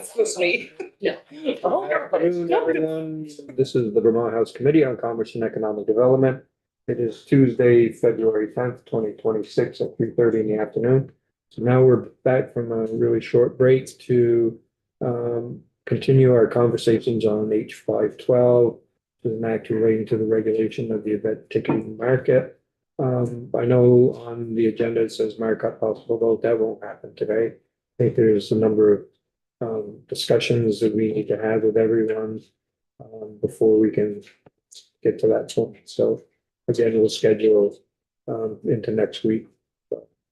That's supposed to be. Yeah. Good afternoon, everyone. This is the Vermont House Committee on Commerce and Economic Development. It is Tuesday, February 10th, 2026 at 3:30 in the afternoon. So now we're back from a really short break to continue our conversations on H 512, which is an act relating to the regulation of the event ticketing market. I know on the agenda it says markup possible vote. That won't happen today. I think there's a number of discussions that we need to have with everyone before we can get to that point. So again, we'll schedule into next week,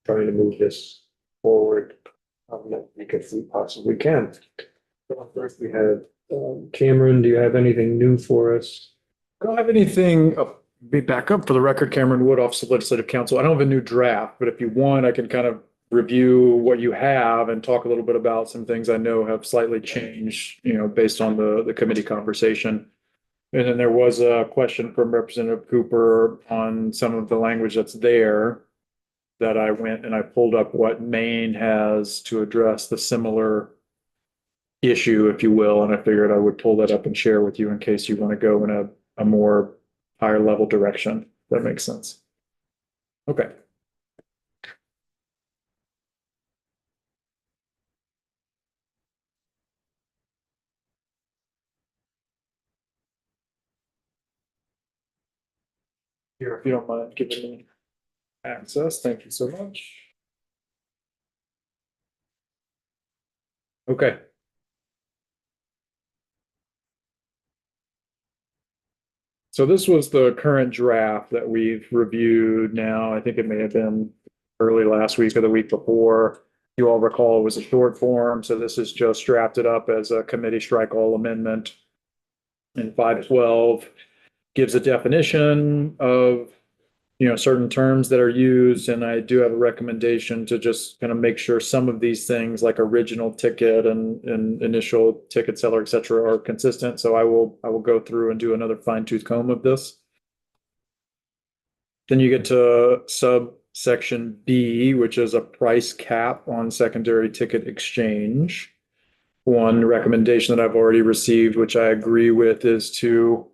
trying to move this forward next week if we possibly can. First, we have Cameron. Do you have anything new for us? I don't have anything, be back up for the record, Cameron Wood, Office of Legislative Counsel. I don't have a new draft, but if you want, I can kind of review what you have and talk a little bit about some things I know have slightly changed, based on the committee conversation. And then there was a question from Representative Cooper on some of the language that's there that I went and I pulled up what Maine has to address the similar issue, if you will. And I figured I would pull that up and share with you in case you want to go in a more higher level direction. That makes sense. Okay. Here, if you don't mind giving me access, thank you so much. Okay. So this was the current draft that we've reviewed now. I think it may have been early last week or the week before. You all recall it was a short form, so this is just drafted up as a committee strike all amendment. And 512 gives a definition of certain terms that are used, and I do have a recommendation to just kind of make sure some of these things like original ticket and initial ticket seller, et cetera, are consistent. So I will go through and do another fine-tooth comb of this. Then you get to subsection B, which is a price cap on secondary ticket exchange. One recommendation that I've already received, which I agree with, is to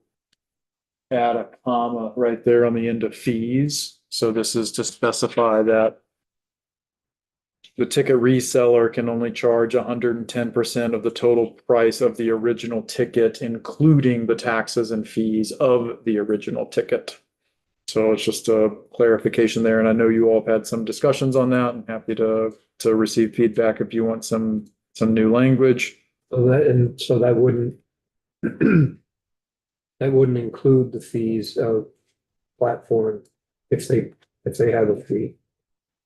add a comma right there on the end of fees. So this is to specify that the ticket reseller can only charge 110% of the total price of the original ticket, including the taxes and fees of the original ticket. So it's just a clarification there. And I know you all have had some discussions on that. I'm happy to receive feedback if you want some new language. So that wouldn't that wouldn't include the fees of platform if they have a fee.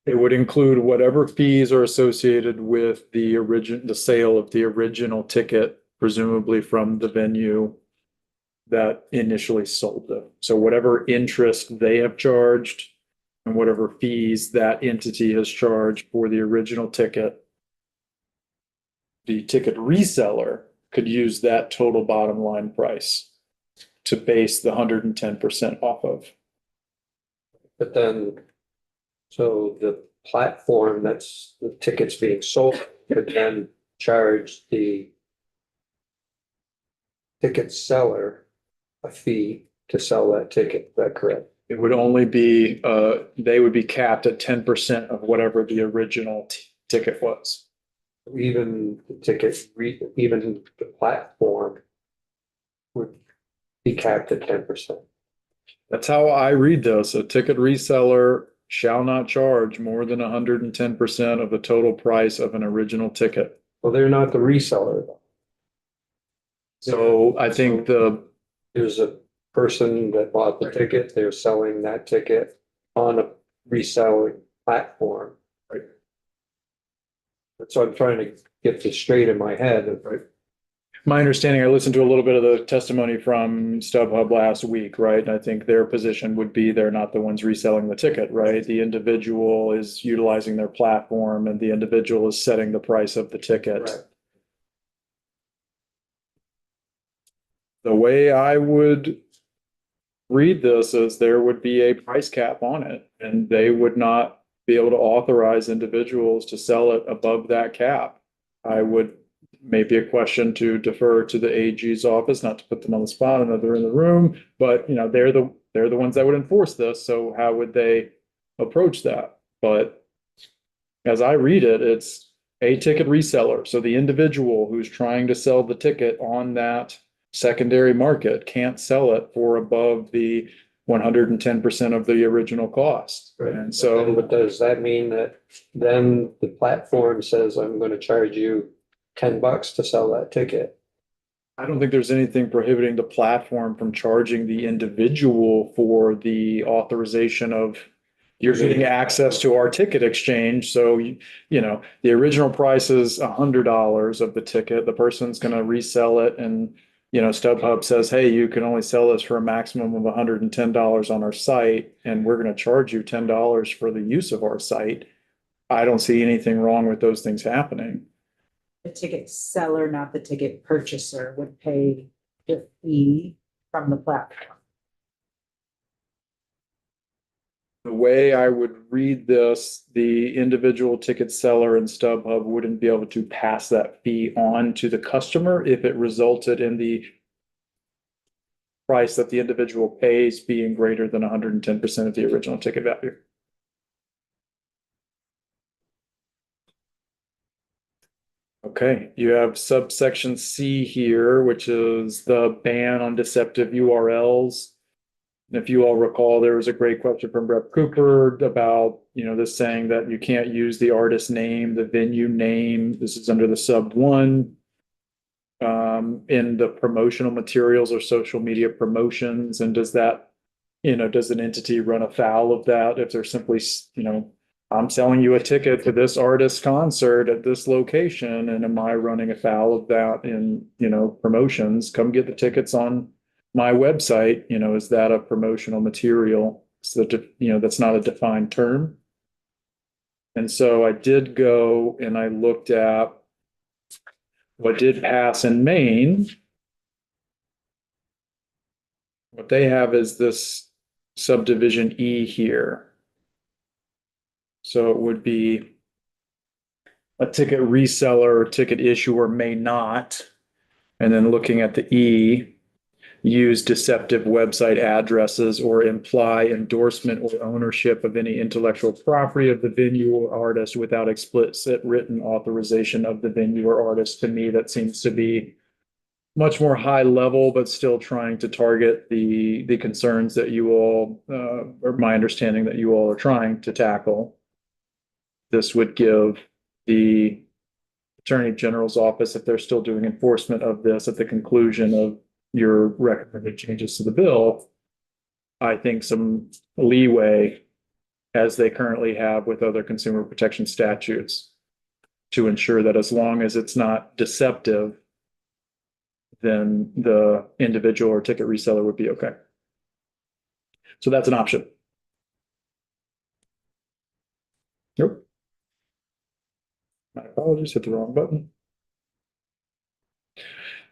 It would include whatever fees are associated with the sale of the original ticket, presumably from the venue that initially sold it. So whatever interest they have charged and whatever fees that entity has charged for the original ticket, the ticket reseller could use that total bottom line price to base the 110% off of. But then, so the platform that's the tickets being sold could then charge the ticket seller a fee to sell that ticket. Is that correct? It would only be, they would be capped at 10% of whatever the original ticket was. Even even the platform would be capped at 10%. That's how I read those. A ticket reseller shall not charge more than 110% of the total price of an original ticket. Well, they're not the reseller though. So I think there's a person that bought the ticket, they're selling that ticket on a reselling platform. Right. So I'm trying to get this straight in my head. Right. My understanding, I listened to a little bit of the testimony from StubHub last week, right? And I think their position would be they're not the ones reselling the ticket, right? The individual is utilizing their platform and the individual is setting the price of the ticket. Right. The way I would read this is there would be a price cap on it, and they would not be able to authorize individuals to sell it above that cap. I would maybe a question to defer to the AG's office, not to put them on the spot, I know they're in the room, but you know, they're the ones that would enforce this, so how would they approach that? But as I read it, it's a ticket reseller. So the individual who's trying to sell the ticket on that secondary market can't sell it for above the 110% of the original cost. Right. And so But does that mean that then the platform says, I'm gonna charge you $10 to sell that ticket? I don't think there's anything prohibiting the platform from charging the individual for the authorization of you're getting access to our ticket exchange. So, you know, the original price is $100 of the ticket. The person's going to resell it. And, you know, StubHub says, hey, you can only sell this for a maximum of $110 on our site. And we're going to charge you $10 for the use of our site. I don't see anything wrong with those things happening. The ticket seller, not the ticket purchaser, would pay the fee from the platform. The way I would read this, the individual ticket seller and StubHub wouldn't be able to pass that fee on to the customer if it resulted in the price that the individual pays being greater than 110% of the original ticket value. Okay, you have subsection C here, which is the ban on deceptive URLs. And if you all recall, there was a great question from Brett Cooper about, you know, this saying that you can't use the artist name, the venue name. This is under the sub one. In the promotional materials or social media promotions. And does that, you know, does an entity run afoul of that if they're simply, you know, I'm selling you a ticket to this artist concert at this location, and am I running afoul of that in, you know, promotions? Come get the tickets on my website. You know, is that a promotional material? So that, you know, that's not a defined term. And so I did go and I looked at what did pass in Maine. What they have is this subdivision E here. So it would be a ticket reseller or ticket issuer may not. And then looking at the E, use deceptive website addresses or imply endorsement or ownership of any intellectual property of the venue or artist without explicit written authorization of the venue or artist. To me, that seems to be much more high level, but still trying to target the concerns that you all, or my understanding that you all are trying to tackle. This would give the Attorney General's office, if they're still doing enforcement of this at the conclusion of your recommended changes to the bill, I think some leeway, as they currently have with other consumer protection statutes, to ensure that as long as it's not deceptive, then the individual or ticket reseller would be okay. So that's an option. Nope. My apologies, hit the wrong button.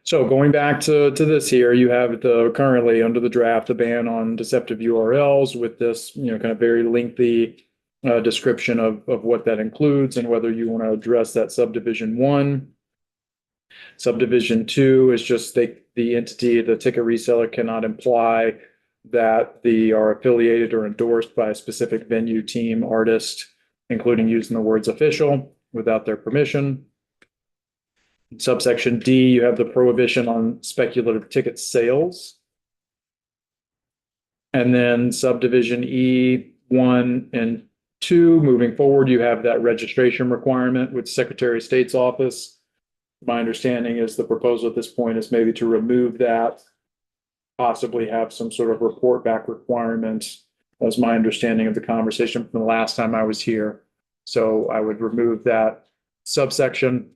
So going back to this here, you have the currently under the draft, the ban on deceptive URLs with this, you know, kind of very lengthy description of what that includes and whether you want to address that subdivision 1. Subdivision 2 is just the entity, the ticket reseller cannot imply that they are affiliated or endorsed by a specific venue, team, artist, including using the words official without their permission. In subsection D, you have the prohibition on speculative ticket sales. And then subdivision E, 1 and 2, moving forward, you have that registration requirement with Secretary of State's office. My understanding is the proposal at this point is maybe to remove that, possibly have some sort of report back requirement. That's my understanding of the conversation from the last time I was here. So I would remove that subsection.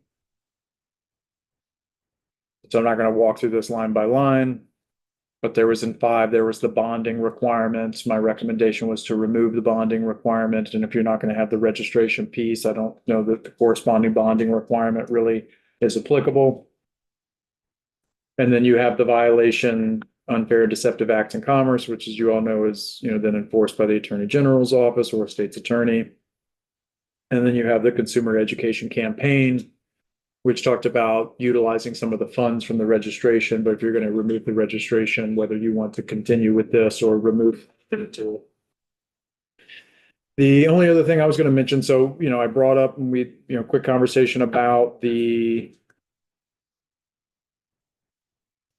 So I'm not going to walk through this line by line, but there was in 5, there was the bonding requirements. My recommendation was to remove the bonding requirement. And if you're not going to have the registration piece, I don't know that the corresponding bonding requirement really is applicable. And then you have the violation, unfair deceptive acts in commerce, which, as you all know, is, you know, then enforced by the Attorney General's office or a state's attorney. And then you have the consumer education campaign, which talked about utilizing some of the funds from the registration, but if you're going to remove the registration, whether you want to continue with this or remove it to. The only other thing I was going to mention, so, I brought up and we, quick conversation about the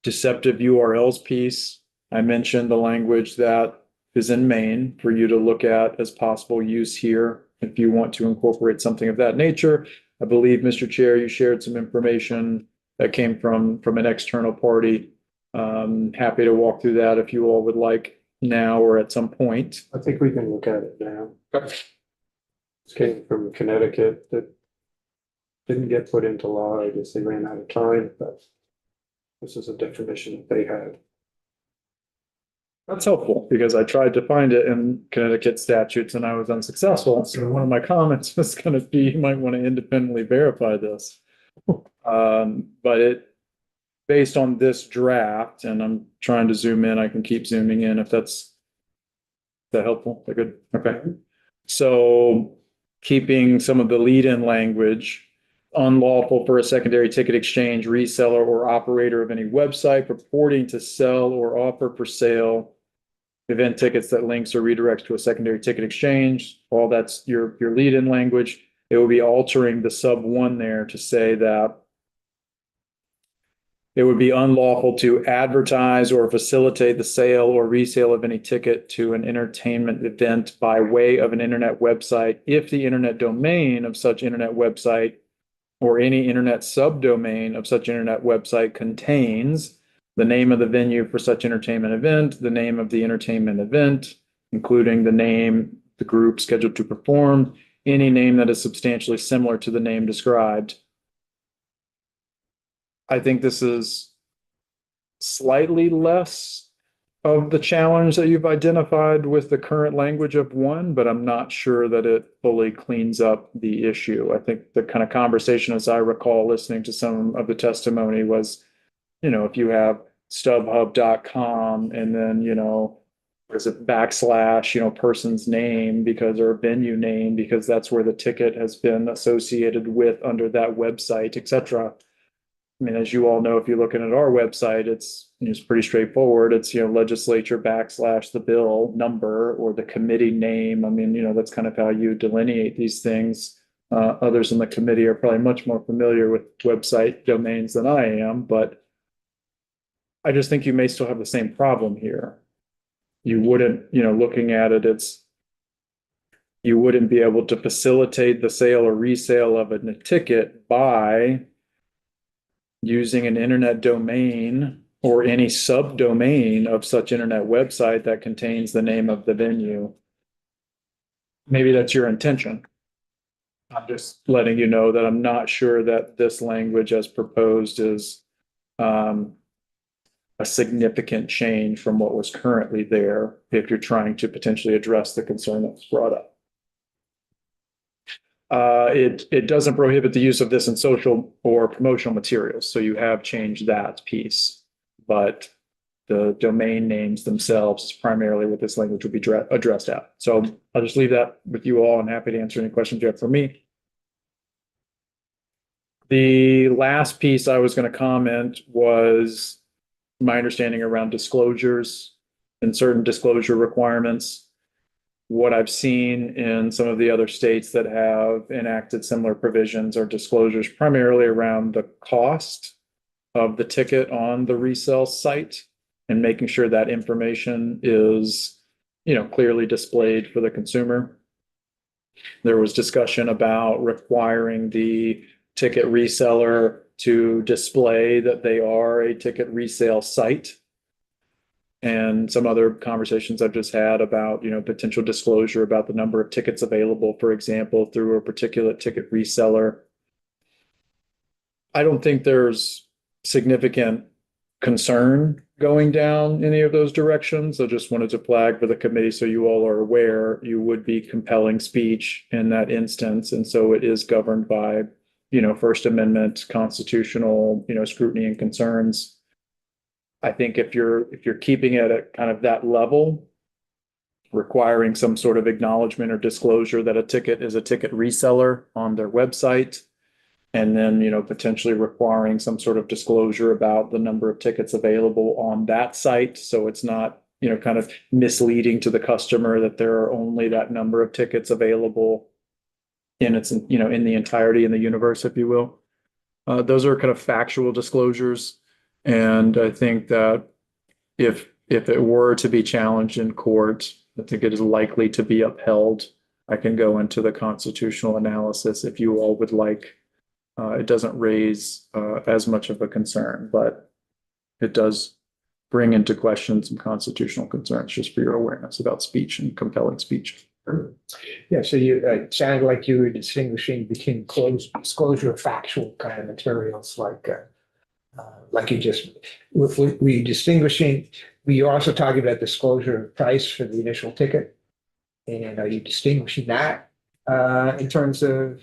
deceptive URLs piece. I mentioned the language that is in Maine for you to look at as possible use here if you want to incorporate something of that nature. I believe, Mr. Chair, you shared some information that came from an external party. Happy to walk through that if you all would like now or at some point. I think we can look at it now. This came from Connecticut that didn't get put into law. I guess they ran out of time, but this is a definition that they had. That's helpful because I tried to find it in Connecticut statutes and I was unsuccessful. So one of my comments was going to be, you might want to independently verify this. But based on this draft, and I'm trying to zoom in, I can keep zooming in if is that helpful? That good? Okay. So keeping some of the lead-in language, unlawful for a secondary ticket exchange, reseller, or operator of any website purporting to sell or offer for sale event tickets that links or redirects to a secondary ticket exchange. All that's your lead-in language. It will be altering the sub 1 there to say that it would be unlawful to advertise or facilitate the sale or resale of any ticket to an entertainment event by way of an internet website if the internet domain of such internet website or any internet subdomain of such internet website contains the name of the venue for such entertainment event, the name of the entertainment event, including the name, the group scheduled to perform, any name that is substantially similar to the name described. I think this is slightly less of the challenge that you've identified with the current language of 1, but I'm not sure that it fully cleans up the issue. I think the kind of conversation, as I recall listening to some of the testimony, was, if you have StubHub.com and then, there's a backslash, person's name because, or venue name, because that's where the ticket has been associated with under that website, etc. I mean, as you all know, if you're looking at our website, it's pretty straightforward. It's, legislature backslash the bill number or the committee name. I mean, that's kind of how you delineate these things. Others in the committee are probably much more familiar with website domains than I am, but I just think you may still have the same problem here. You wouldn't, looking at it, you wouldn't be able to facilitate the sale or resale of a ticket by using an internet domain or any subdomain of such internet website that contains the name of the venue. Maybe that's your intention. I'm just letting you know that I'm not sure that this language as proposed is a significant change from what was currently there if you're trying to potentially address the concern that was brought up. It doesn't prohibit the use of this in social or promotional materials, so you have changed that piece, but the domain names themselves is primarily what this language would be addressed at. So I'll just leave that with you all. I'm happy to answer any questions you have for me. The last piece I was going to comment was my understanding around disclosures and certain disclosure requirements. What I've seen in some of the other states that have enacted similar provisions are disclosures primarily around the cost of the ticket on the resale site and making sure that information is, clearly displayed for the consumer. There was discussion about requiring the ticket reseller to display that they are a ticket resale site. And some other conversations I've just had about, potential disclosure about the number of tickets available, for example, through a particular ticket reseller. I don't think there's significant concern going down any of those directions. I just wanted to flag for the committee so you all are aware you would be compelling speech in that instance. And so it is governed by, First Amendment, constitutional, scrutiny and concerns. I think if you're keeping it at kind of that level, requiring some sort of acknowledgement or disclosure that a ticket is a ticket reseller on their website, And then, potentially requiring some sort of disclosure about the number of tickets available on that site. So it's not, kind of misleading to the customer that there are only that number of tickets available in its, in the entirety in the universe, if you will. Those are kind of factual disclosures. And I think that if it were to be challenged in court, I think it is likely to be upheld. I can go into the constitutional analysis if you all would like. It doesn't raise as much of a concern, but it does bring into question some constitutional concerns, just for your awareness about speech and compelling speech. Yeah, so you, it sounded like you were distinguishing between disclosure of factual kind of materials like you just, we distinguishing, were you also talking about disclosure of price for the initial ticket? And are you distinguishing that in terms of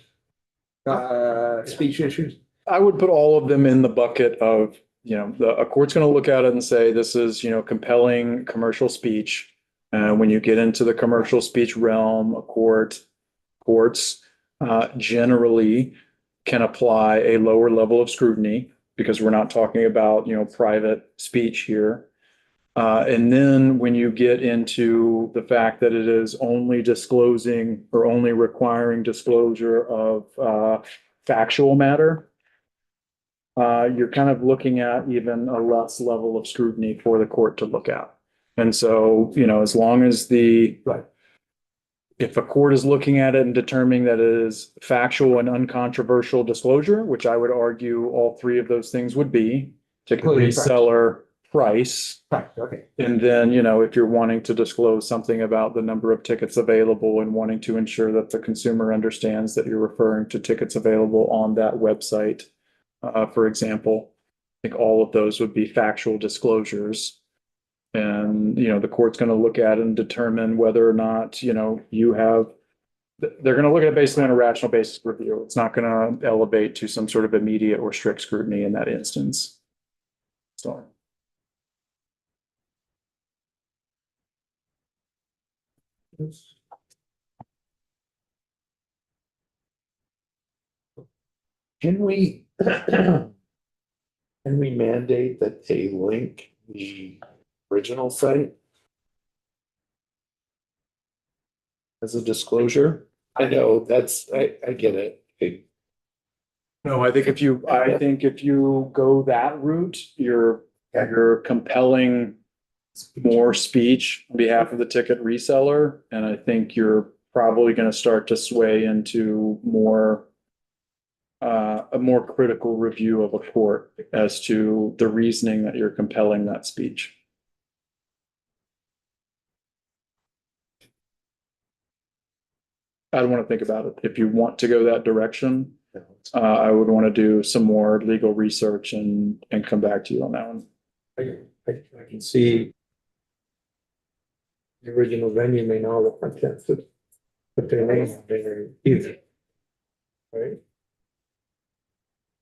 speech issues? I would put all of them in the bucket of, a court's going to look at it and say, this is, compelling commercial speech. When you get into the commercial speech realm, courts generally can apply a lower level of scrutiny because we're not talking about, private speech here. And then when you get into the fact that it is only disclosing or only requiring disclosure of factual matter, you're kind of looking at even a less level of scrutiny for the court to look at. And so, as long as if a court is looking at it and determining that it is factual and uncontroversial disclosure, which I would argue all three of those things would be, ticket reseller, price. Right, okay. And then, if you're wanting to disclose something about the number of tickets available and wanting to ensure that the consumer understands that you're referring to tickets available on that website, for example, I think all of those would be factual disclosures. And, the court's going to look at it and determine whether or not, they're going to look at it basically on a rational basis review. It's not going to elevate to some sort of immediate or strict scrutiny in that instance. So. Can we can we mandate that they link the original site as a disclosure? I know I get it. No, I think if you go that route, you're compelling more speech on behalf of the ticket reseller. And I think you're probably going to start to sway into a more critical review of a court as to the reasoning that you're compelling that speech. I don't want to think about it. If you want to go that direction, I would want to do some more legal research and come back to you on that one. I can see the original venue may know the contents, but their name is there either. Right?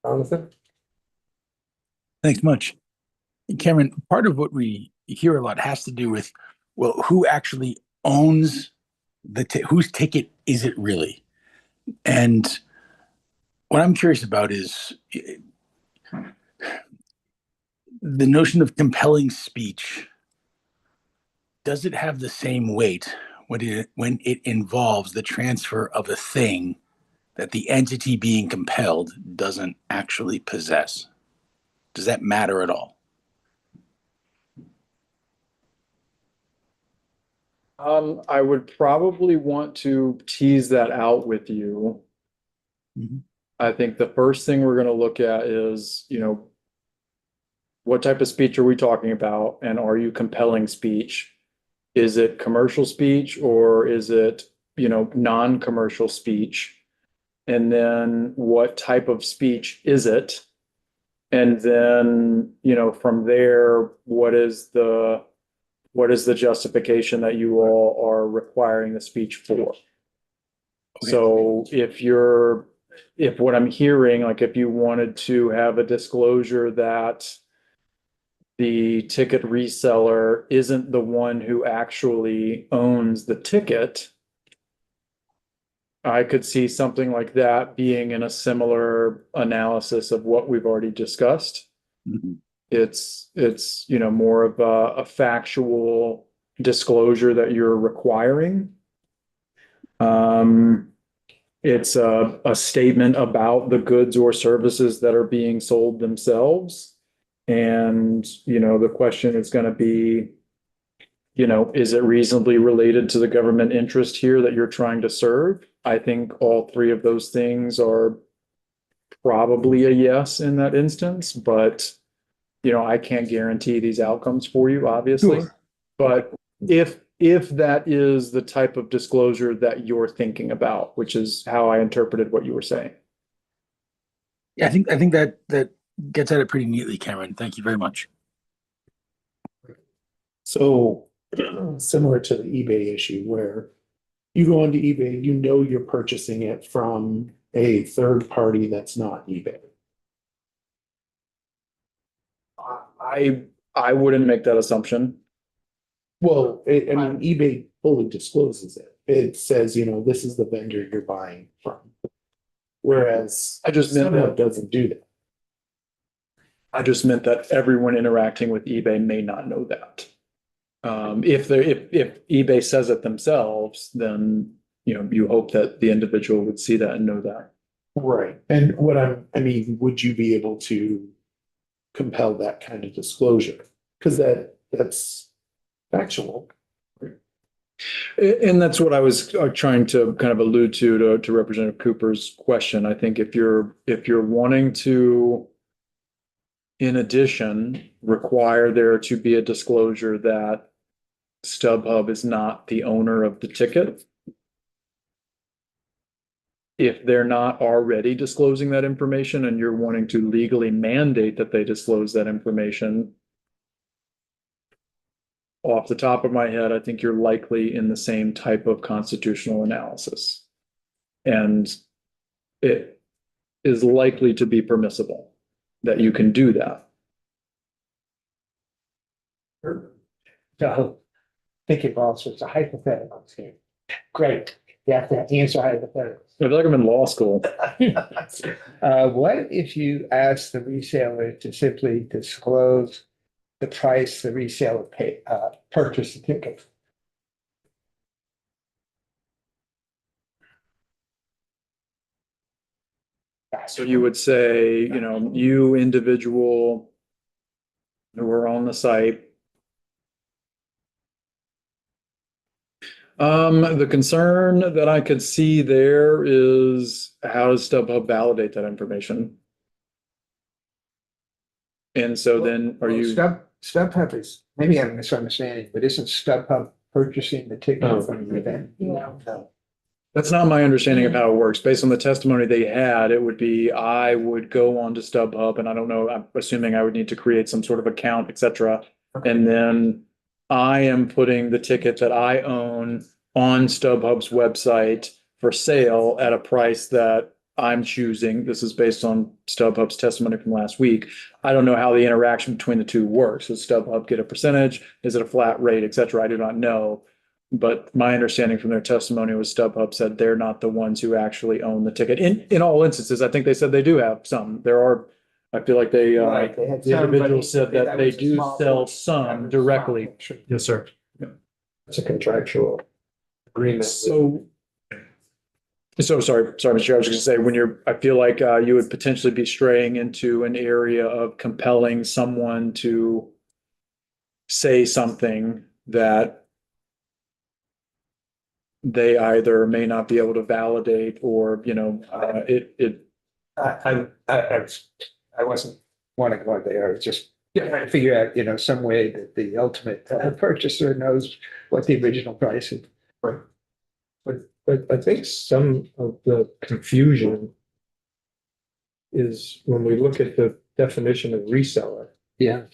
Jonathan? Thanks much. Cameron, part of what we hear a lot has to do with, well, who actually owns whose ticket is it really? And what I'm curious about is the notion of compelling speech. Does it have the same weight when it involves the transfer of a thing that the entity being compelled doesn't actually possess? Does that matter at all? I would probably want to tease that out with you. Mm-hmm. I think the first thing we're going to look at is, what type of speech are we talking about? And are you compelling speech? Is it commercial speech or is it, non-commercial speech? And then what type of speech is it? And then, from there, what is the justification that you all are requiring the speech for? Okay. So if what I'm hearing, like if you wanted to have a disclosure that the ticket reseller isn't the one who actually owns the ticket, I could see something like that being in a similar analysis of what we've already discussed. Mhm. It's, you know, more of a factual disclosure that you're requiring. It's a statement about the goods or services that are being sold themselves. And, you know, the question is going to be, you know, is it reasonably related to the government interest here that you're trying to serve? I think all three of those things are probably a yes in that instance, but you know, I can't guarantee these outcomes for you, obviously. Sure. But if that is the type of disclosure that you're thinking about, which is how I interpreted what you were saying. Yeah, I think that gets at it pretty neatly, Cameron. Thank you very much. So similar to the eBay issue where you go onto eBay, you know you're purchasing it from a third party that's not eBay. I wouldn't make that assumption. Well, I mean, eBay fully discloses it. It says, you know, this is the vendor you're buying from. Whereas I just meant StubHub that doesn't do that. I just meant that everyone interacting with eBay may not know that. If eBay says it themselves, then you know you hope that the individual would see that and know that. Right. And I mean, would you be able to compel that kind of disclosure? Because that's factual. And that's what I was trying to kind of allude to Representative Cooper's question. I think if you're wanting to, in addition, require there to be a disclosure that StubHub is not the owner of the ticket, if they're not already disclosing that information and you're wanting to legally mandate that they disclose that information, off the top of my head, I think you're likely in the same type of constitutional analysis. And it is likely to be permissible that you can do that. So thinking of all sorts of hypotheticals here. Great. You have to answer hypotheticals. I feel like I'm in law school. What if you ask the reseller to simply disclose the price the reseller purchased the ticket? So you would say, you know, you individual who are on the site. The concern that I could see there is how does StubHub validate that information? And so then are you, StubHub is, maybe I'm misunderstanding, but isn't StubHub purchasing the ticket from the event? No. that's not my understanding of how it works. Based on the testimony they had, it would be, I would go on to StubHub and I don't know, I'm assuming I would need to create some sort of account, et cetera. And then I am putting the ticket that I own on StubHub's website for sale at a price that I'm choosing. This is based on StubHub's testimony from last week. I don't know how the interaction between the two works. Does StubHub get a percentage? Is it a flat rate, et cetera? I do not know. But my understanding from their testimony was StubHub said they're not the ones who actually own the ticket. In all instances, I think they said they do have some. There are, I feel like they, Right, they had the some, individual but said that they was a do small sell portion. some That was a directly. small portion. Yes, sir. It's a contractual agreement. So sorry, Mr. Chair, I was just gonna say, when you're, I feel like you would potentially be straying into an area of compelling someone to say something that they either may not be able to validate or, you know, I wasn't wanting to go there. I was just trying to figure out, some way that the ultimate purchaser knows what the original price is. But I think some of the confusion is when we look at the definition of reseller, Yeah.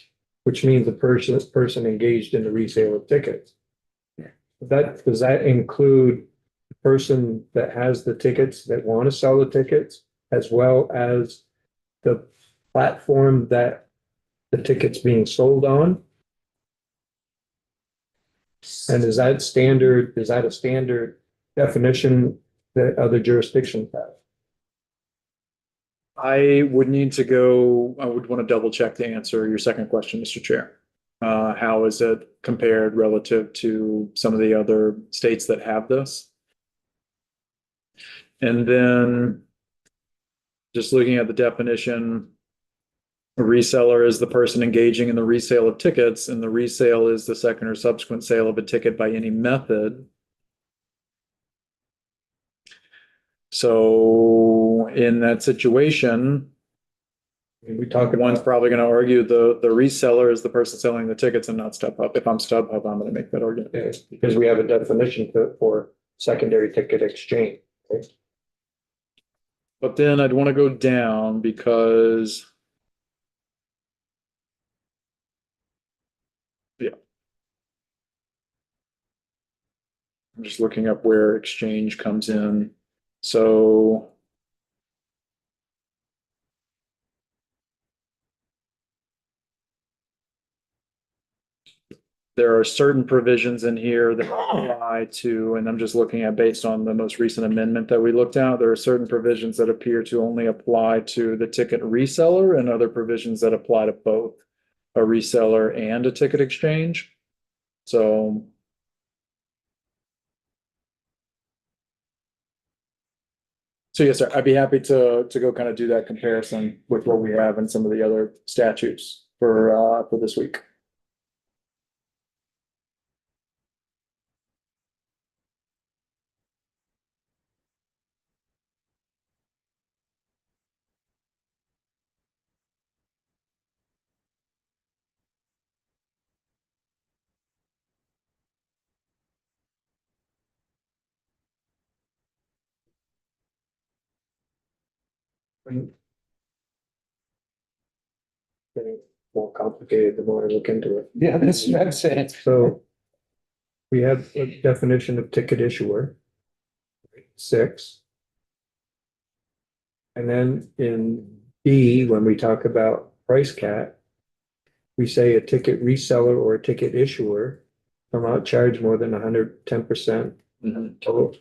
which means the person engaged in the resale of tickets. Does that include the person that has the tickets, that want to sell the tickets, as well as the platform that the ticket's being sold on? And is that a standard definition that other jurisdictions have? I would want to double check to answer your second question, Mr. Chair. How is it compared relative to some of the other states that have this? And then just looking at the definition, a reseller is the person engaging in the resale of tickets, and the resale is the second or subsequent sale of a ticket by any method. So in that situation, We talk one's about, probably going to argue the reseller is the person selling the tickets and not StubHub. If I'm StubHub, I'm going to make that argument. because we have a definition for secondary ticket exchange. Okay? But then I'd want to go down because I'm just looking up where exchange comes in. So there are certain provisions in here that apply to, and I'm just looking at based on the most recent amendment that we looked at, there are certain provisions that appear to only apply to the ticket reseller and other provisions that apply to both a reseller and a ticket exchange. So yes, sir, I'd be happy to go kind of do that comparison with what we have in some of the other statutes for this week. Getting more complicated the more I look into it. Yeah, that's what I'm saying. So we have a definition of ticket issuer. 6. And then in B, when we talk about price cap, we say a ticket reseller or a ticket issuer shall not charge more than 110% total.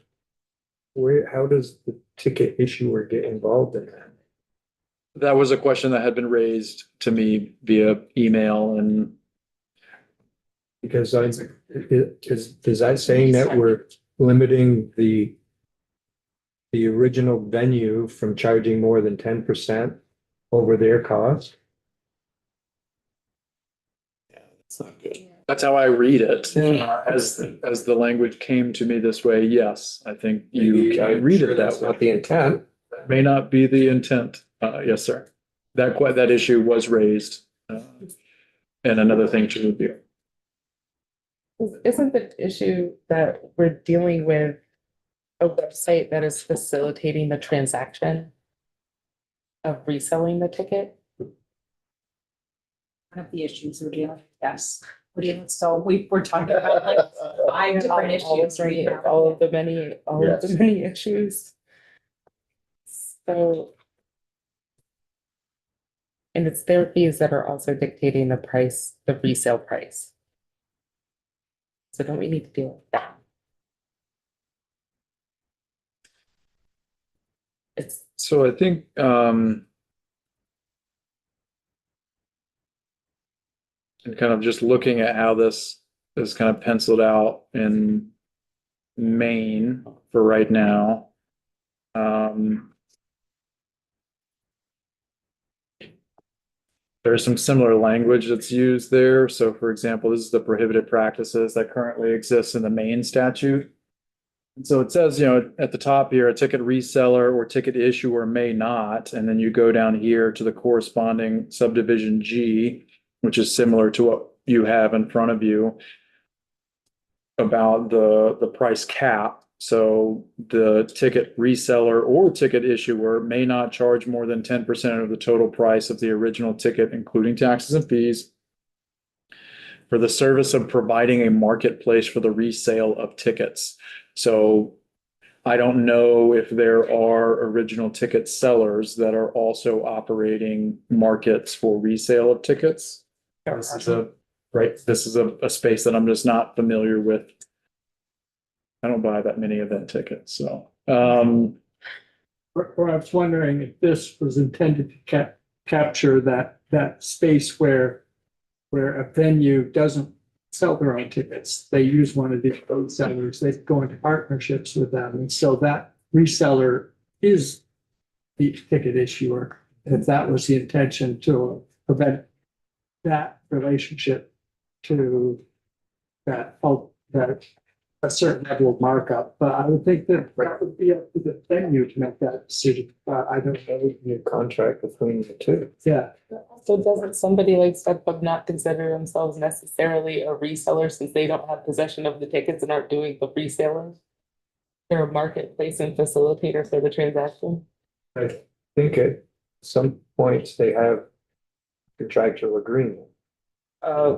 How does the ticket issuer get involved in that? That was a question that had been raised to me via email and Because is that saying that we're limiting the original venue from charging more than 10% over their cost? It's not good. that's how I read it. As the language came to me this way, yes, I think you can read it That's that way. not the intent. That may not be the intent. Yes, sir. That issue was raised. And another thing to review. Isn't the issue that we're dealing with a website that is facilitating the transaction of reselling the ticket? One of the issues we're dealing with, yes. So we're talking about like 5 different issues right now. All of the many issues. So. And it's their fees that are also dictating the price, the resale price. So don't we need to deal with that? It's, So I think, and kind of just looking at how this is kind of penciled out in Maine for right now. There's some similar language that's used there. So for example, this is the prohibited practices that currently exist in the Maine statute. And so it says, at the top here, a ticket reseller or ticket issuer may not, and then you go down here to the corresponding subdivision G, which is similar to what you have in front of you about the price cap. So the ticket reseller or ticket issuer may not charge more than 10% of the total price of the original ticket, including taxes and fees, for the service of providing a marketplace for the resale of tickets. So I don't know if there are original ticket sellers that are also operating markets for resale of tickets. This is a space that I'm just not familiar with. I don't buy that many event tickets, so. Or I was wondering if this was intended to capture that space where a venue doesn't sell their own tickets. They use one of these road sellers, they go into partnerships with them, and so that reseller is the ticket issuer. If that was the intention to prevent that relationship to that a certain level of markup, but I would think that would be up to the venue to make that decision. I don't know. New contract between the two. Yeah, So doesn't somebody like StubHub not consider themselves necessarily a reseller since they don't have possession of the tickets and aren't doing the reselling? They're a marketplace and facilitator for the transaction. I think at some points they have contractual agreement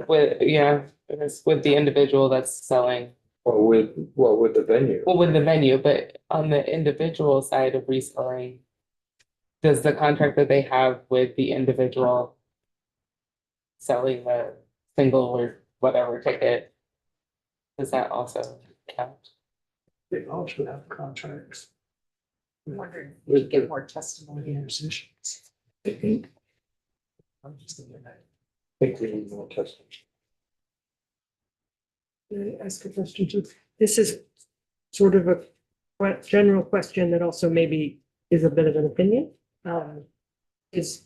With, yeah, it's with the individual that's selling, or with the venue. well, with the venue, but on the individual side of reselling, does the contract that they have with the individual selling the single or whatever ticket, does that also count? they all should have contracts. I'm wondering if we could get more testimony. Musicians. I'm just thinking that. I think we need more testing. Can I ask a question too? This is sort of a general question that also maybe is a bit of an opinion. I guess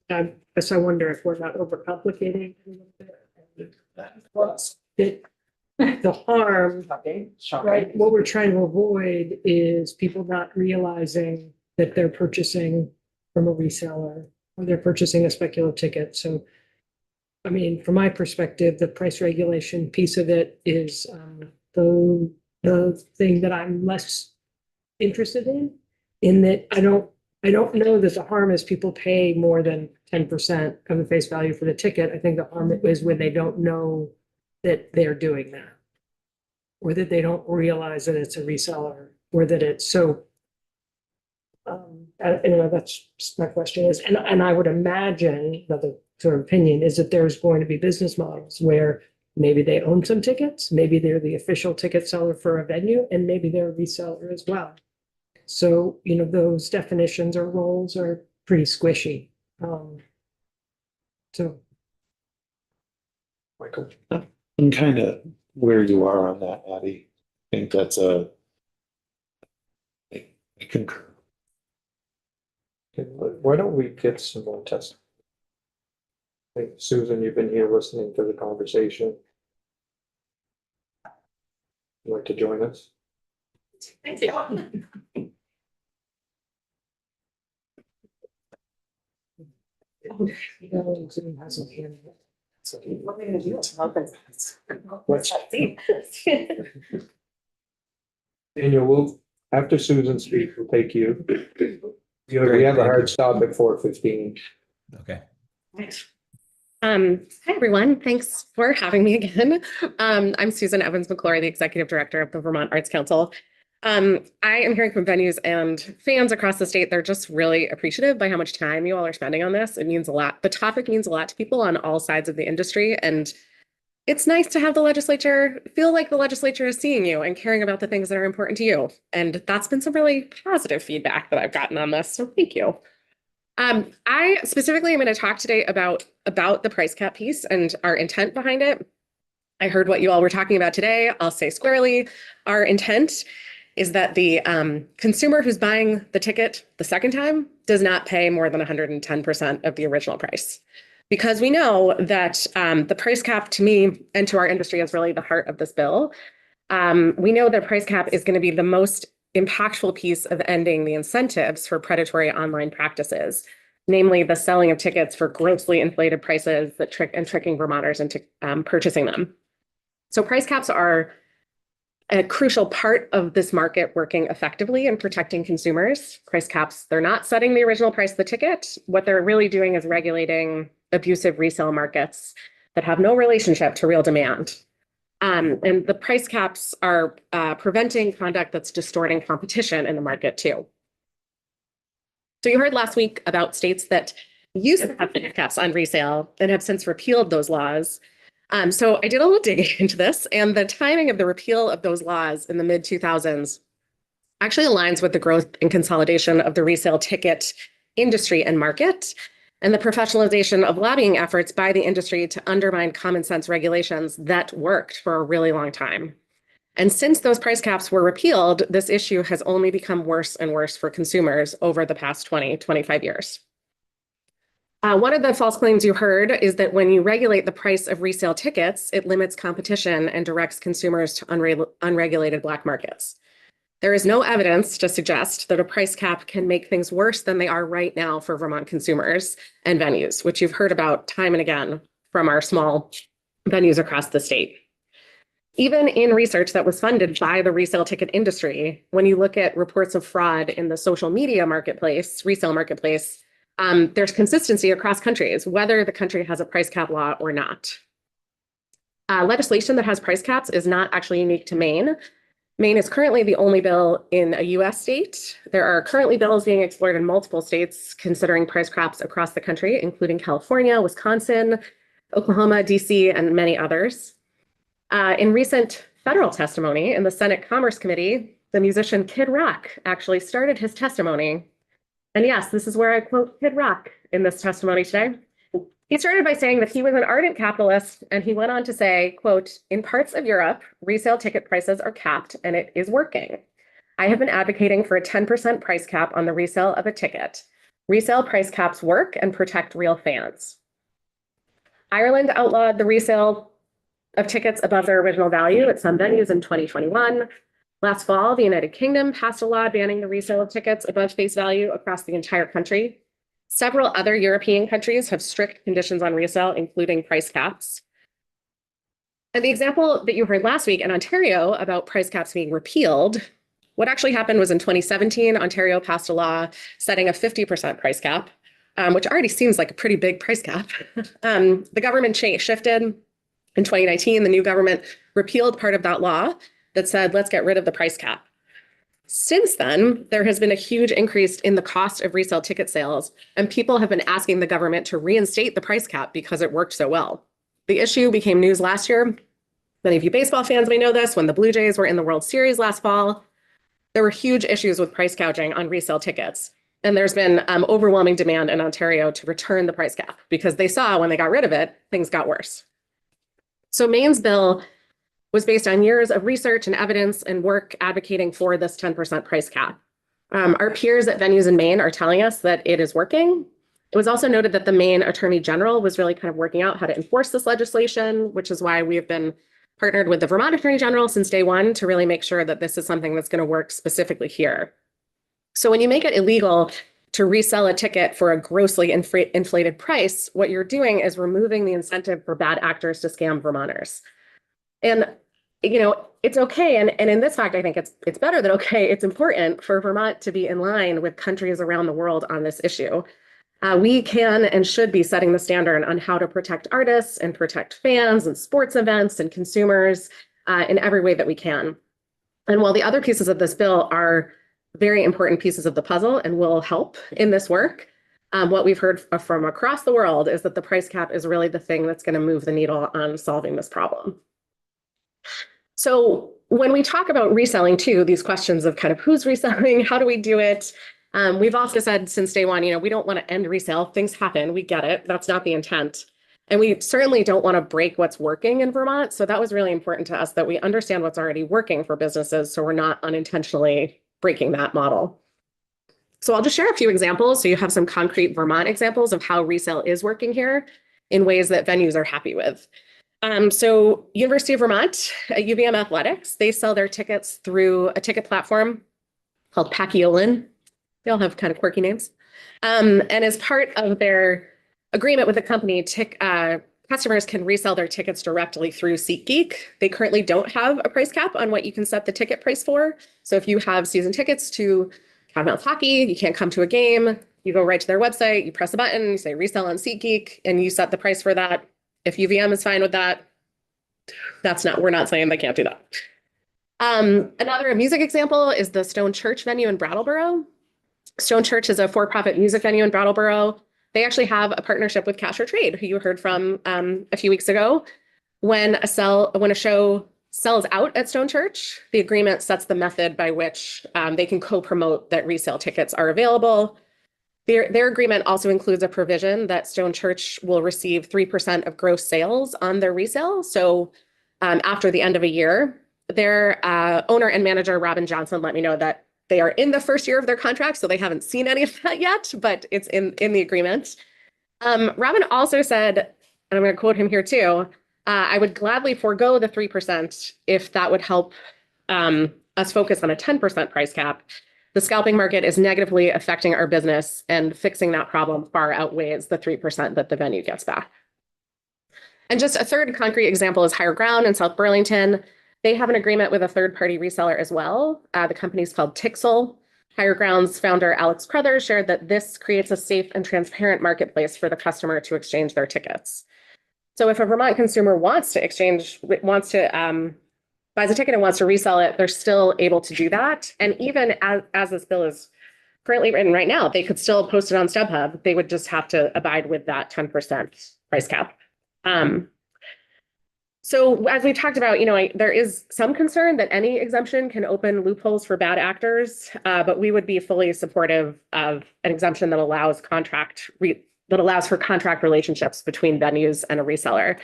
I wonder if we're not overcomplicating it a little bit. The harm, right, what we're trying to avoid is people not realizing that they're purchasing from a reseller or they're purchasing a speculative ticket. So, I mean, from my perspective, the price regulation piece of it is the thing that I'm less interested in that I don't know that the harm is people pay more than 10% of the face value for the ticket. I think the harm is when they don't know that they're doing that, or that they don't realize that it's a reseller, or that it's so. That's my question is, and I would imagine another sort of opinion is that there's going to be business models where maybe they own some tickets, maybe they're the official ticket seller for a venue, and maybe they're a reseller as well. So, those definitions or roles are pretty squishy. So. Michael? And kind of where you are on that, Addie. I think that's I concur. Okay, why don't we get some more testing? I think, Susan, you've been here listening to the conversation. You'd like to join us? Thank you. Zoom hasn't handled it. So what are we gonna do? Let's- Daniel, after Susan speaks, we'll take you. We have a hard stop at 4:15. Okay. Hi, everyone. Thanks for having me again. I'm Susan Evans McClory, the Executive Director of the Vermont Arts Council. I am hearing from venues and fans across the state. They're just really appreciative by how much time you all are spending on this. It means a lot. The topic means a lot to people on all sides of the industry. And it's nice to have the legislature feel like the legislature is seeing you and caring about the things that are important to you. And that's been some really positive feedback that I've gotten on this. So thank you. I specifically am going to talk today about the price cap piece and our intent behind it. I heard what you all were talking about today. I'll say squarely, our intent is that the consumer who's buying the ticket the second time does not pay more than 110% of the original price. Because we know that the price cap to me and to our industry is really the heart of this bill. We know that price cap is going to be the most impactful piece of ending the incentives for predatory online practices, namely the selling of tickets for grossly inflated prices that tricking Vermonters into purchasing them. So price caps are a crucial part of this market working effectively and protecting consumers. Price caps, they're not setting the original price of the ticket. What they're really doing is regulating abusive resale markets that have no relationship to real demand. And the price caps are preventing conduct that's distorting competition in the market too. So you heard last week about states that used to have price caps on resale and have since repealed those laws. So I did a little digging into this, and the timing of the repeal of those laws in the mid-2000s actually aligns with the growth and consolidation of the resale ticket industry and market, and the professionalization of lobbying efforts by the industry to undermine common sense regulations that worked for a really long time. And since those price caps were repealed, this issue has only become worse and worse for consumers over the past 25 years. One of the false claims you heard is that when you regulate the price of resale tickets, it limits competition and directs consumers to unregulated black markets. There is no evidence to suggest that a price cap can make things worse than they are right now for Vermont consumers and venues, which you've heard about time and again from our small venues across the state. Even in research that was funded by the resale ticket industry, when you look at reports of fraud in the social media marketplace, resale marketplace, there's consistency across countries, whether the country has a price cap law or not. Legislation that has price caps is not actually unique to Maine. Maine is currently the only bill in a US state. There are currently bills being explored in multiple states considering price caps across the country, including California, Wisconsin, Oklahoma, DC, and many others. In recent federal testimony in the Senate Commerce Committee, the musician Kid Rock actually started his testimony. And yes, this is where I quote Kid Rock in this testimony today. He started by saying that he was an ardent capitalist, and he went on to say, quote, "In parts of Europe, resale ticket prices are capped and it is working. I have been advocating for a 10% price cap on the resale of a ticket. Resale price caps work and protect real fans." Ireland outlawed the resale of tickets above their original value at some venues in 2021. Last fall, the United Kingdom passed a law banning the resale of tickets above face value across the entire country. Several other European countries have strict conditions on resale, including price caps. And the example that you heard last week in Ontario about price caps being repealed, what actually happened was in 2017, Ontario passed a law setting a 50% price cap, which already seems like a pretty big price cap. The government shifted in 2019. The new government repealed part of that law that said, let's get rid of the price cap. Since then, there has been a huge increase in the cost of resale ticket sales, and people have been asking the government to reinstate the price cap because it worked so well. The issue became news last year. Many of you baseball fans may know this. When the Blue Jays were in the World Series last fall, there were huge issues with price gouging on resale tickets. And there's been overwhelming demand in Ontario to return the price cap because they saw when they got rid of it, things got worse. So Maine's bill was based on years of research and evidence and work advocating for this 10% price cap. Our peers at venues in Maine are telling us that it is working. It was also noted that the Maine Attorney General was really kind of working out how to enforce this legislation, which is why we have been partnered with the Vermont Attorney General since day one to really make sure that this is something that's going to work specifically here. So when you make it illegal to resell a ticket for a grossly inflated price, what you're doing is removing the incentive for bad actors to scam Vermonters. And you know, it's okay. And in this fact, I think it's better than okay. It's important for Vermont to be in line with countries around the world on this issue. We can and should be setting the standard on how to protect artists and protect fans and sports events and consumers in every way that we can. And while the other pieces of this bill are very important pieces of the puzzle and will help in this work, what we've heard from across the world is that the price cap is really the thing that's going to move the needle on solving this problem. So when we talk about reselling too, these questions of kind of who's reselling, how do we do it? We've also said since day one, we don't want to end resale. Things happen. We get it. That's not the intent. And we certainly don't want to break what's working in Vermont. So that was really important to us that we understand what's already working for businesses. So we're not unintentionally breaking that model. So I'll just share a few examples. So you have some concrete Vermont examples of how resale is working here in ways that venues are happy with. So University of Vermont, UVM Athletics, they sell their tickets through a ticket platform called Paciolan. They all have kind of quirky names. And as part of their agreement with the company, customers can resell their tickets directly through SeatGeek. They currently don't have a price cap on what you can set the ticket price for. So if you have season tickets to Cottonmouth Hockey, you can't come to a game, you go right to their website, you press a button, you say resell on SeatGeek, and you set the price for that. If UVM is fine with that, we're not saying they can't do that. Another music example is the Stone Church venue in Brattleboro. Stone Church is a for-profit music venue in Brattleboro. They actually have a partnership with Cash or Trade, who you heard from a few weeks ago. When a show sells out at Stone Church. The agreement sets the method by which they can co-promote that resale tickets are available. Their agreement also includes a provision that Stone Church will receive 3% of gross sales on their resale. So after the end of a year, their owner and manager, Robin Johnson, let me know that they are in the first year of their contract, so they haven't seen any of that yet, but it's in the agreement. Robin also said, and I'm going to quote him here too, I would gladly forego the 3% if that would help us focus on a 10% price cap. The scalping market is negatively affecting our business, and fixing that problem far outweighs the 3% that the venue gets back. And just a third concrete example is Higher Ground in South Burlington. They have an agreement with a third-party reseller as well. The company's called Tixel. Higher Ground's founder, Alex Crothers, shared that this creates a safe and transparent marketplace for the customer to exchange their tickets. So if a Vermont consumer buys a ticket and wants to resell it, they're still able to do that. And even as this bill is currently written right now, they could still post it on StubHub. They would just have to abide with that 10% price cap. So as we talked about, there is some concern that any exemption can open loopholes for bad actors, but we would be fully supportive of an exemption that allows for contract relationships between venues and a reseller.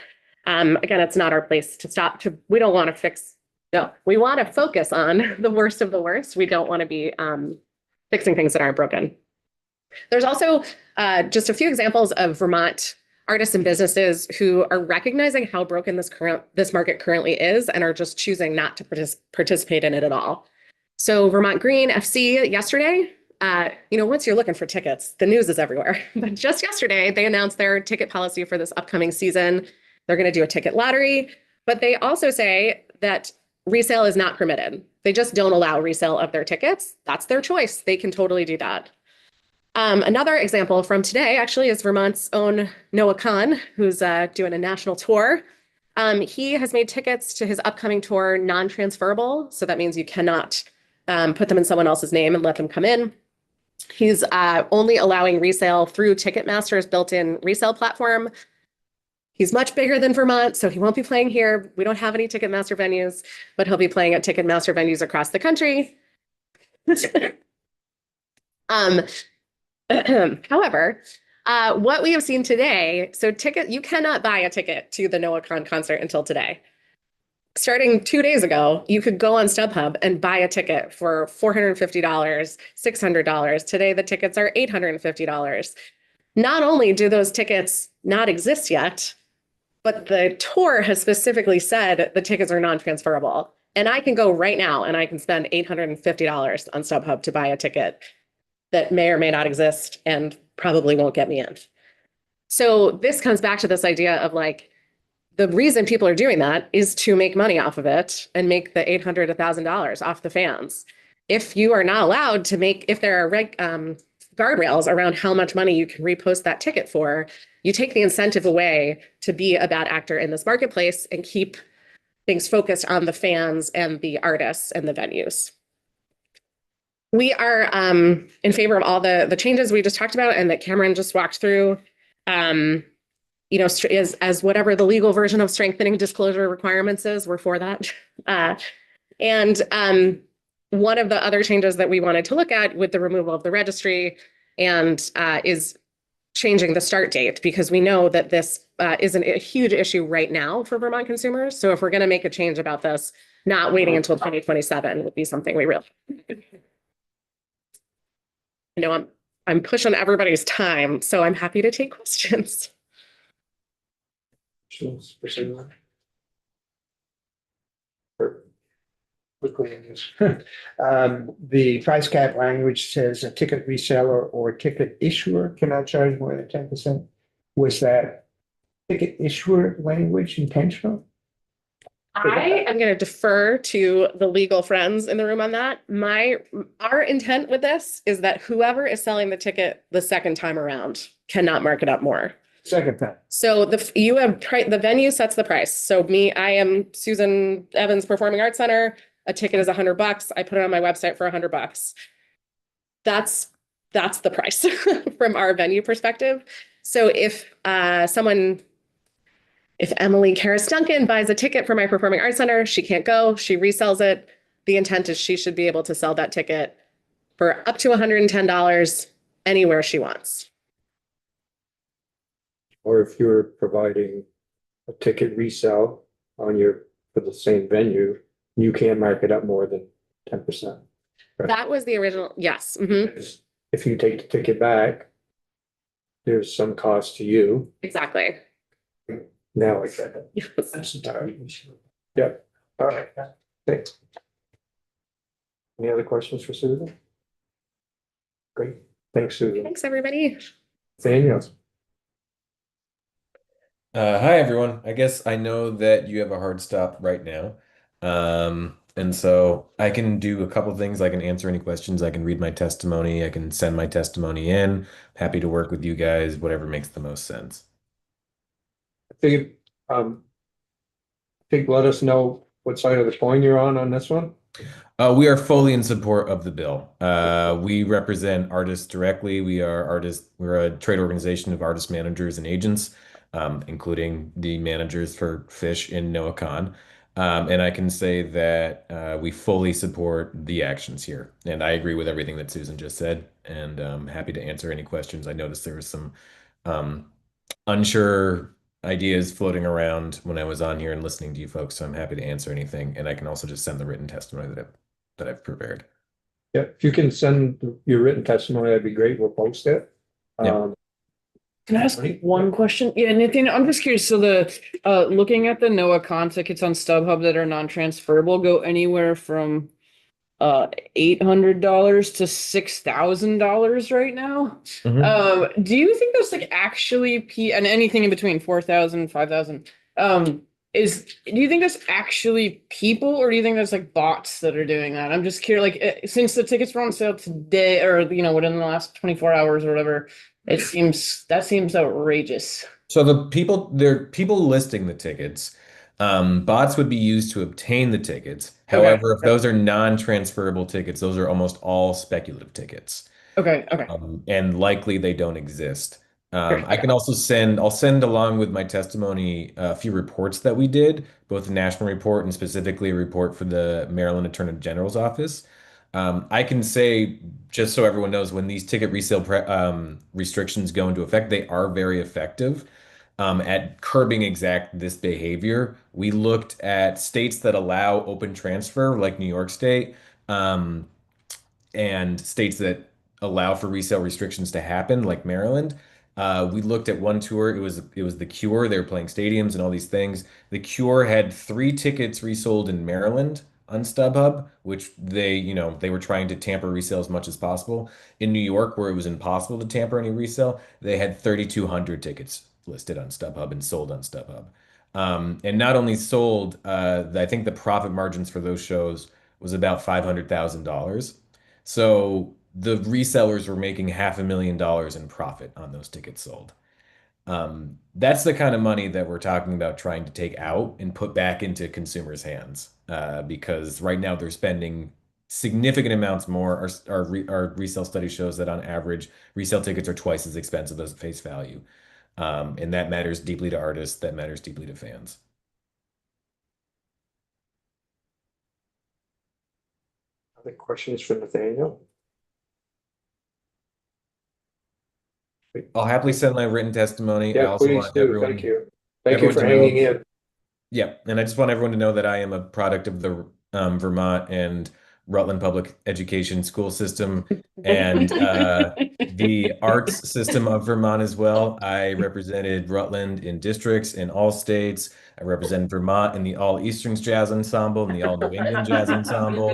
Again, it's not our place to stop. We don't want to fix. No, we want to focus on the worst of the worst. We don't want to be fixing things that aren't broken. There's also just a few examples of Vermont artists and businesses who are recognizing how broken this market currently is and are just choosing not to participate in it at all. So Vermont Green FC yesterday, once you're looking for tickets, the news is everywhere. But just yesterday, they announced their ticket policy for this upcoming season. They're going to do a ticket lottery, but they also say that resale is not permitted. They just don't allow resale of their tickets. That's their choice. They can totally do that. Another example from today actually is Vermont's own Noah Kahn, who's doing a national tour. He has made tickets to his upcoming tour non-transferable. So that means you cannot put them in someone else's name and let them come in. He's only allowing resale through Ticketmaster's built-in resale platform. He's much bigger than Vermont, so he won't be playing here. We don't have any Ticketmaster venues, but he'll be playing at Ticketmaster venues across the country. However, what we have seen today, you cannot buy a ticket to the Noah Kahn concert until today. Starting 2 days ago, you could go on StubHub and buy a ticket for $450, $600. Today, the tickets are $850. Not only do those tickets not exist yet, but the tour has specifically said the tickets are non-transferable. And I can go right now and I can spend $850 on StubHub to buy a ticket that may or may not exist and probably won't get me in. So this comes back to this idea of the reason people are doing that is to make money off of it and make the $800 to $1,000 off the fans. If you are not allowed to if there are guardrails around how much money you can repost that ticket for, you take the incentive away to be a bad actor in this marketplace and keep things focused on the fans and the artists and the venues. We are in favor of all the changes we just talked about and that Cameron just walked through, as whatever the legal version of strengthening disclosure requirements is, we're for that. And one of the other changes that we wanted to look at with the removal of the registry is changing the start date, because we know that this isn't a huge issue right now for Vermont consumers. So if we're going to make a change about this, not waiting until 2027 would be something we really. I'm pushing everybody's time, so I'm happy to take questions. The price cap language says a ticket reseller or ticket issuer cannot charge more than 10%. Was that ticket issuer language intentional? I am going to defer to the legal friends in the room on that. Our intent with this is that whoever is selling the ticket the second time around cannot mark it up more. Second time. So the venue sets the price. So I am Susan Evans Performing Arts Center. A ticket is $100. I put it on my website for $100. That's the price from our venue perspective. So if If Emily Karras Duncan buys a ticket for my performing arts center, she can't go, she resells it. The intent is she should be able to sell that ticket for up to $110 anywhere she wants. Or if you're providing a ticket resale on for the same venue, you can't mark it up more than 10%. That was the original, yes. Mhm. If you take the ticket back, there's some cost to you. Exactly. Now I get it. Yes. Yeah, all right. Thanks. Any other questions for Susan? Great, thanks, Susan. Thanks, everybody. Daniel? Hi everyone. I guess I know that you have a hard stop right now. And so I can do a couple things. I can answer any questions. I can read my testimony. I can send my testimony in. Happy to work with you guys, whatever makes the most sense. I think let us know what side of the coin you're on this one. We are fully in support of the bill. We represent artists directly. We're a trade organization of artist managers and agents, including the managers for Phish in NOAACON. And I can say that we fully support the actions here. And I agree with everything that Susan just said, and I'm happy to answer any questions. I noticed there was some unsure ideas floating around when I was on here and listening to you folks, so I'm happy to answer anything. And I can also just send the written testimony that I've prepared. Yeah, if you can send your written testimony, that'd be great. We'll post it. Yeah. Can I ask one question? Yeah, Nathan, I'm just curious. So looking at the NOAACON tickets on StubHub that are non-transferable go anywhere from $800 to $6,000 right now. Mhm. Do you think that's like actually and anything in between 4,000, 5,000? Do you think that's actually people, or do you think that's like bots that are doing that? I'm just curious, like since the tickets were on sale today, or within the last 24 hours or whatever, that seems outrageous. So there are people listing the tickets. Bots would be used to obtain the tickets. However, if those are non-transferable tickets, those are almost all speculative tickets. Okay. And likely they don't exist. I can also I'll send along with my testimony a few reports that we did, both a national report and specifically a report for the Maryland Attorney General's office. I can say, just so everyone knows, when these ticket resale restrictions go into effect, they are very effective at curbing this behavior. We looked at states that allow open transfer, like New York State, and states that allow for resale restrictions to happen, like Maryland. We looked at one tour. It was The Cure. They were playing stadiums and all these things. The Cure had 3 tickets resold in Maryland on StubHub, which they were trying to tamper resale as much as possible. In New York, where it was impossible to tamper any resale, they had 3,200 tickets listed on StubHub and sold on StubHub. And not only sold, I think the profit margins for those shows was about $500,000. So the resellers were making $500,000 in profit on those tickets sold. That's the kind of money that we're talking about trying to take out and put back into consumers' hands, because right now they're spending significant amounts more. Our resale study shows that on average, resale tickets are twice as expensive as face value. And that matters deeply to artists, that matters deeply to fans. Other questions for Nathaniel? I'll happily send my written testimony. I Yeah, also please want do. everyone, Thank you. Thank you everyone for to know- hanging in. Yeah, and I just want everyone to know that I am a product of the Vermont and Rutland Public Education school system and the arts system of Vermont as well. I represented Rutland in districts in all states. I represented Vermont in the All Easterns Jazz Ensemble and the All New England Jazz Ensemble.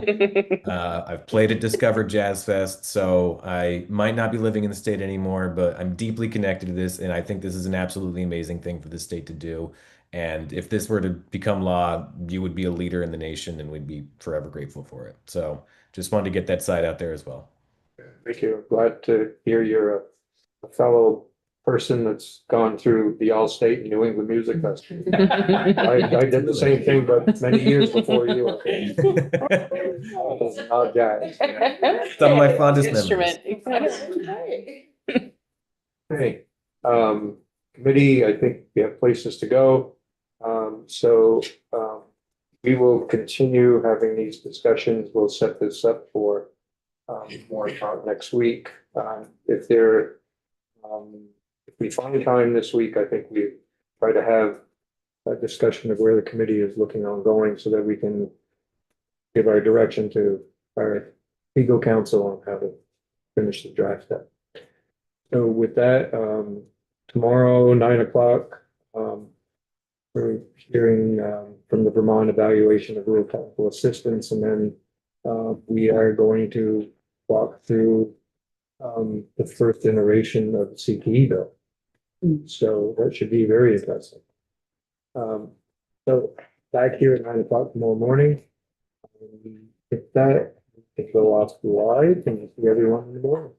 I've played at Discover Jazz Fest, so I might not be living in the state anymore, but I'm deeply connected to this, and I think this is an absolutely amazing thing for the state to do. And if this were to become law, you would be a leader in the nation, and we'd be forever grateful for it. So just wanted to get that side out there as well. Thank you. Glad to hear you're a fellow person that's gone through the All-State New England Music Festival. I did the same thing, but many years before you. Jazz. Some of my fondest memories. Okay. Committee, I think we have places to go. We will continue having these discussions. We'll set this up for more talk next week. If we find time this week, I think we try to have a discussion of where the committee is looking on going so that we can give our direction to our legal counsel on how to finish the draft up. So with that, tomorrow, 9 o'clock, we're hearing from the Vermont Evaluation of Rural Technical Assistance, and then we are going to walk through the first iteration of the CTE bill. So that should be very interesting. So back here at 9 o'clock tomorrow morning. If that, we can go off live and see everyone in the morning.